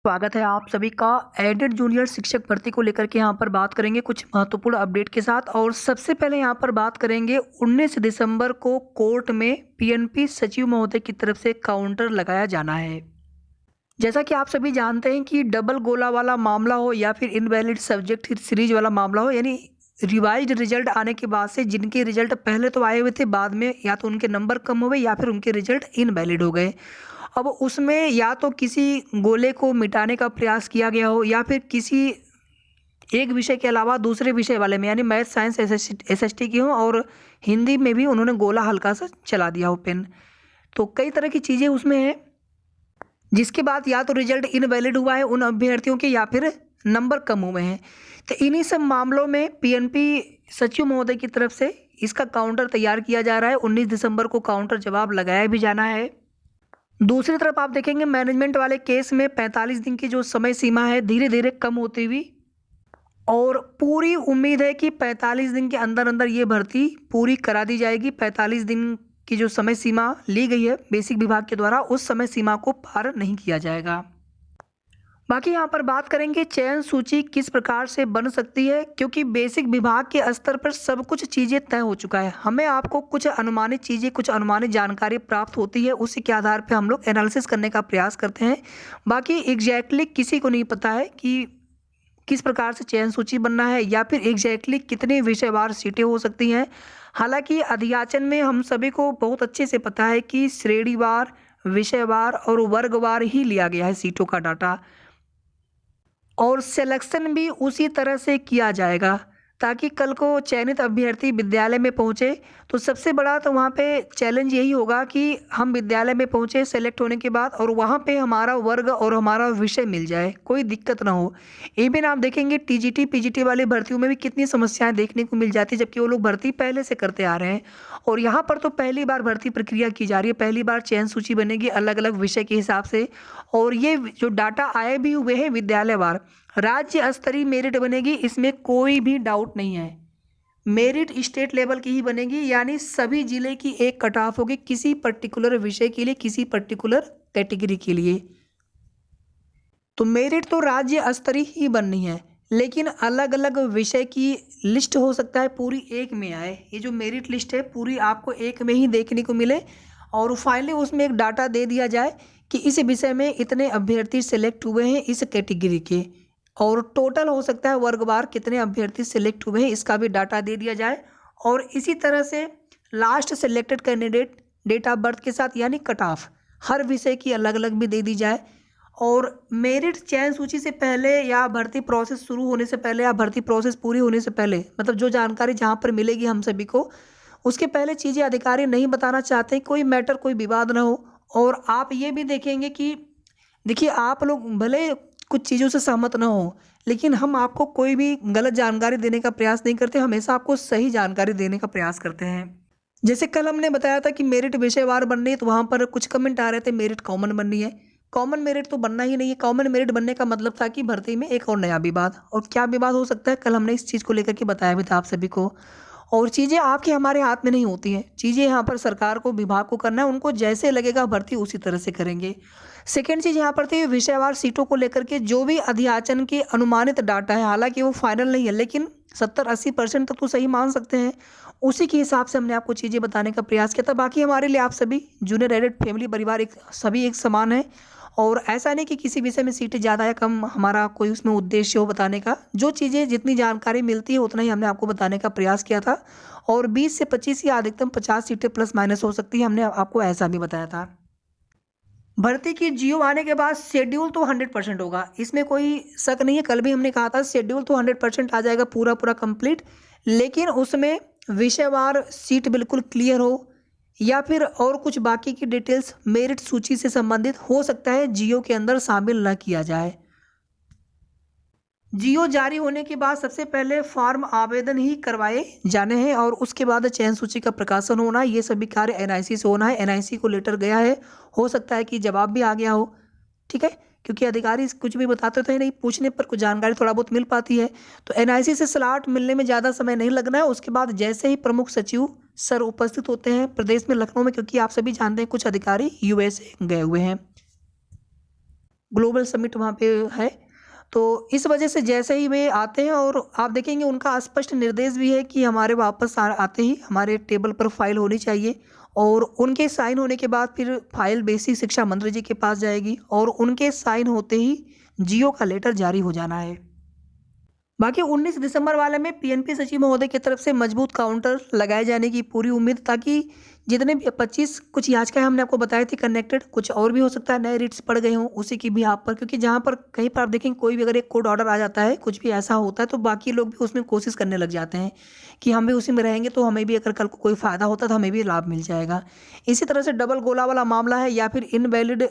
स्वागत है आप सभी का। एडेड जूनियर शिक्षक भर्ती को लेकर के यहाँ पर बात करेंगे कुछ महत्वपूर्ण अपडेट के साथ। और सबसे पहले यहाँ पर बात करेंगे 19 दिसंबर को कोर्ट में पीएनपी सचिव महोदय की तरफ से काउंटर लगाया जाना है। जैसा कि आप सभी जानते हैं कि डबल गोला वाला मामला हो या फिर इनवैलिड सब्जेक्ट सीरीज वाला मामला हो, यानी रिवाइज्ड रिजल्ट आने के बाद से जिनके रिजल्ट पहले तो आए हुए थे, बाद में या तो उनके नंबर कम हो गए या फिर उनके रिजल्ट इनवैलिड हो गए। अब उसमें या तो किसी गोले को मिटाने का प्रयास किया गया हो या फिर किसी एक विषय के अलावा दूसरे विषय वाले में, यानी मैथ साइंस एसएसटी की हो और हिंदी में भी उन्होंने गोला हल्का सा चला दिया हो पेन। तो कई तरह की चीज़ें उसमें हैं, जिसके बाद या तो रिजल्ट इनवैलिड हुआ है उन अभ्यर्थियों के या फिर नंबर कम हुए हैं। तो इन्हीं सब मामलों में पीएनपी सचिव महोदय की तरफ से इसका काउंटर तैयार किया जा रहा है। 19 दिसंबर को काउंटर जवाब लगाया भी जाना है। दूसरी तरफ आप देखेंगे मैनेजमेंट वाले केस में 45 दिन की जो समय सीमा है धीरे धीरे कम होती हुई, और पूरी उम्मीद है कि 45 दिन के अंदर अंदर ये भर्ती पूरी करा दी जाएगी। 45 दिन की जो समय सीमा ली गई है बेसिक विभाग के द्वारा, उस समय सीमा को पार नहीं किया जाएगा। बाकी यहाँ पर बात करेंगे चयन सूची किस प्रकार से बन सकती है, क्योंकि बेसिक विभाग के स्तर पर सब कुछ चीज़ें तय हो चुका है। हमें आपको कुछ अनुमानित चीज़ें, कुछ अनुमानित जानकारी प्राप्त होती है, उसी के आधार पर हम लोग एनालिसिस करने का प्रयास करते हैं। बाकी एग्जैक्टली किसी को नहीं पता है कि किस प्रकार से चयन सूची बनना है या फिर एग्जैक्टली कितने विषयवार सीटें हो सकती हैं। हालांकि अधियाचन में हम सभी को बहुत अच्छे से पता है कि श्रेणीवार, विषयवार और वर्गवार ही लिया गया है सीटों का डाटा, और सिलेक्शन भी उसी तरह से किया जाएगा ताकि कल को चयनित अभ्यर्थी विद्यालय में पहुंचे तो सबसे बड़ा तो वहाँ पे चैलेंज यही होगा कि हम विद्यालय में पहुंचे सेलेक्ट होने के बाद और वहाँ पे हमारा वर्ग और हमारा विषय मिल जाए, कोई दिक्कत ना हो। इवन आप देखेंगे टीजीटी पीजीटी वाली भर्तियों में भी कितनी समस्याएं देखने को मिल जाती है, जबकि वो लोग भर्ती पहले से करते आ रहे हैं। और यहाँ पर तो पहली बार भर्ती प्रक्रिया की जा रही है, पहली बार चयन सूची बनेगी अलग अलग विषय के हिसाब से। और ये जो डाटा आए भी हुए हैं विद्यालयवार, राज्य स्तरीय मेरिट बनेगी, इसमें कोई भी डाउट नहीं है। मेरिट स्टेट लेवल की ही बनेगी, यानी सभी जिले की एक कट ऑफ होगी किसी पर्टिकुलर विषय के लिए, किसी पर्टिकुलर कैटेगरी के लिए। तो मेरिट तो राज्य स्तरीय ही बननी है, लेकिन अलग अलग विषय की लिस्ट हो सकता है पूरी एक में आए। ये जो मेरिट लिस्ट है पूरी आपको एक में ही देखने को मिले और फाइनली उसमें एक डाटा दे दिया जाए कि इस विषय में इतने अभ्यर्थी सिलेक्ट हुए हैं इस कैटेगरी के, और टोटल हो सकता है वर्गवार कितने अभ्यर्थी सिलेक्ट हुए हैं इसका भी डाटा दे दिया जाए। और इसी तरह से last selected candidate date of birth के साथ, यानी कट ऑफ हर विषय की अलग अलग भी दे दी जाए। और मेरिट चयन सूची से पहले या भर्ती प्रोसेस शुरू होने से पहले या भर्ती प्रोसेस पूरी होने से पहले, मतलब जो जानकारी जहाँ पर मिलेगी हम सभी को, उसके पहले चीज़ें अधिकारी नहीं बताना चाहते हैं, कोई मैटर कोई विवाद ना हो। और आप ये भी देखेंगे कि देखिए आप लोग भले कुछ चीज़ों से सहमत ना हो, लेकिन हम आपको कोई भी गलत जानकारी देने का प्रयास नहीं करते, हमेशा आपको सही जानकारी देने का प्रयास करते हैं। जैसे कल हमने बताया था कि मेरिट विषयवार बननी है, तो वहाँ पर कुछ कमेंट आ रहे थे मेरिट कॉमन बननी है। कॉमन मेरिट तो बनना ही नहीं है। कॉमन मेरिट बनने का मतलब था कि भर्ती में एक और नया विवाद, और क्या विवाद हो सकता है कल हमने इस चीज़ को लेकर के बताया भी था आप सभी को। और चीज़ें आपके हमारे हाथ में नहीं होती हैं, चीज़ें यहाँ पर सरकार को, विभाग को करना है, उनको जैसे लगेगा भर्ती उसी तरह से करेंगे। सेकेंड चीज़ यहाँ पर थी विषयवार सीटों को लेकर के जो भी अधियाचन के अनुमानित डाटा है, हालांकि वो फाइनल नहीं है, लेकिन 70-80% तक तो सही मान सकते हैं। उसी के हिसाब से हमने आपको चीज़ें बताने का प्रयास किया था। बाकी हमारे लिए आप सभी जूनियर एडेड फैमिली परिवार एक सभी एक समान है, और ऐसा नहीं कि किसी विषय में सीटें ज़्यादा या कम हमारा कोई उसमें उद्देश्य हो बताने का। जो चीज़ें जितनी जानकारी मिलती है उतना ही हमने आपको बताने का प्रयास किया था। और 20 से 25 या अधिकतम 50 सीटें प्लस माइनस हो सकती है, हमने आपको ऐसा भी बताया था। भर्ती की जियो आने के बाद शेड्यूल तो 100% होगा, इसमें कोई शक नहीं है। कल भी हमने कहा था शेड्यूल तो 100% आ जाएगा, पूरा पूरा कंप्लीट, लेकिन उसमें विषयवार सीट बिल्कुल क्लियर हो या फिर और कुछ बाकी की डिटेल्स मेरिट सूची से संबंधित हो सकता है जियो के अंदर शामिल न किया जाए। जियो जारी होने के बाद सबसे पहले फॉर्म आवेदन ही करवाए जाने हैं और उसके बाद चयन सूची का प्रकाशन होना है। ये सभी कार्य एनआईसी से होना है। एनआईसी को लेटर गया है, हो सकता है कि जवाब भी आ गया हो, ठीक है, क्योंकि अधिकारी कुछ भी बताते तो है नहीं, पूछने पर कुछ जानकारी थोड़ा बहुत मिल पाती है। तो एनआईसी से स्लॉट मिलने में ज़्यादा समय नहीं लगना है। उसके बाद जैसे ही प्रमुख सचिव सर उपस्थित होते हैं प्रदेश में लखनऊ में, क्योंकि आप सभी जानते हैं कुछ अधिकारी यूएसए गए हुए हैं, ग्लोबल समिट वहाँ पे है। तो इस वजह से जैसे ही वे आते हैं और आप देखेंगे उनका स्पष्ट निर्देश भी है कि हमारे वापस आते ही हमारे टेबल पर फाइल होनी चाहिए और उनके साइन होने के बाद फिर फाइल बेसिक शिक्षा मंत्री जी के पास जाएगी और उनके साइन होते ही जियो का लेटर जारी हो जाना है। बाकी 19 दिसंबर वाले में पीएनपी सचिव महोदय की तरफ से मजबूत काउंटर लगाए जाने की पूरी उम्मीद, ताकि जितने भी 25 कुछ याचिकाएं हमने आपको बताई थी कनेक्टेड, कुछ और भी हो सकता है नए रिट्स पड़ गए हों उसी की भी आप पर, क्योंकि जहां पर कहीं पर आप देखेंगे कोई भी अगर एक कोर्ट ऑर्डर आ जाता है, कुछ भी ऐसा होता है तो बाकी लोग भी उसमें कोशिश करने लग जाते हैं कि हम भी उसी में रहेंगे तो हमें भी अगर कल को कोई फ़ायदा होता तो हमें भी लाभ मिल जाएगा। इसी तरह से डबल गोला वाला मामला है या फिर इनवैलिड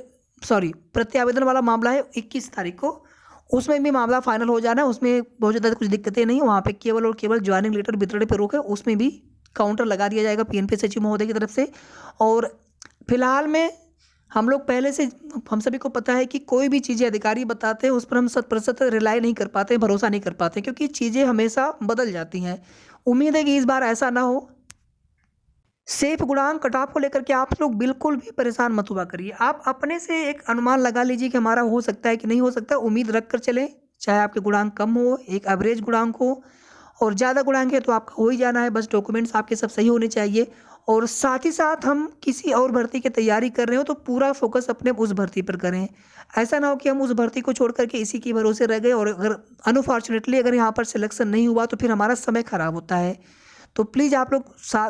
प्रत्यावेदन वाला मामला है 21 तारीख को, उसमें भी मामला फाइनल हो जाना है। उसमें बहुत ज़्यादा कुछ दिक्कतें नहीं, वहाँ पे केवल और केवल ज्वाइनिंग लेटर वितरण पे रोक है, उसमें भी काउंटर लगा दिया जाएगा पीएनपी सचिव महोदय की तरफ से। और फिलहाल में हम लोग पहले से हम सभी को पता है कि कोई भी चीज़ें अधिकारी बताते हैं उस पर हम 100% रिलाई नहीं कर पाते, भरोसा नहीं कर पाते, क्योंकि चीज़ें हमेशा बदल जाती हैं। उम्मीद है कि इस बार ऐसा ना हो। सेफ गुणांक कटऑफ को लेकर के आप लोग बिल्कुल भी परेशान मत हुआ करिए। आप अपने से एक अनुमान लगा लीजिए कि हमारा हो सकता है कि नहीं हो सकता, उम्मीद रख कर चलें। चाहे आपके गुणांक कम हो, एक एवरेज गुणांक हो, और ज़्यादा गुणांक है तो आपका हो ही जाना है। बस डॉक्यूमेंट्स आपके सब सही होने चाहिए। और साथ ही साथ हम किसी और भर्ती की तैयारी कर रहे हो तो पूरा फोकस अपने उस भर्ती पर करें। ऐसा ना हो कि हम उस भर्ती को छोड़ करके इसी के भरोसे रह गए और अगर अनफॉर्चुनेटली अगर यहाँ पर सिलेक्शन नहीं हुआ तो फिर हमारा समय खराब होता है। तो प्लीज़ आप लोग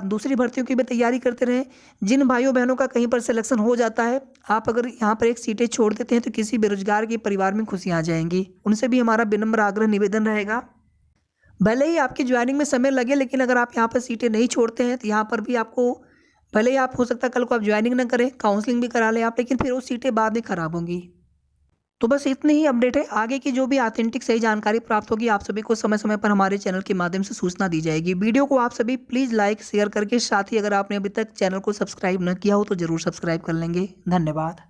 दूसरी भर्तियों की भी तैयारी करते रहें। जिन भाइयों बहनों का कहीं पर सिलेक्शन हो जाता है, आप अगर यहाँ पर एक सीटें छोड़ देते हैं तो किसी बेरोजगार के परिवार में खुशियाँ आ जाएंगी। उनसे भी हमारा विनम्र आग्रह निवेदन रहेगा, भले ही आपकी ज्वाइनिंग में समय लगे, लेकिन अगर आप यहाँ पर सीटें नहीं छोड़ते हैं तो यहाँ पर भी आपको, भले ही आप हो सकता है कल को आप ज्वाइनिंग ना करें, काउंसलिंग भी करा लें आप, लेकिन फिर वो सीटें बाद में खराब होंगी। तो बस इतनी ही अपडेट है। आगे की जो भी ऑथेंटिक सही जानकारी प्राप्त होगी आप सभी को समय समय पर हमारे चैनल के माध्यम से सूचना दी जाएगी। वीडियो को आप सभी प्लीज़ लाइक शेयर करके, साथ ही अगर आपने अभी तक चैनल को सब्सक्राइब न किया हो तो ज़रूर सब्सक्राइब कर लेंगे। धन्यवाद।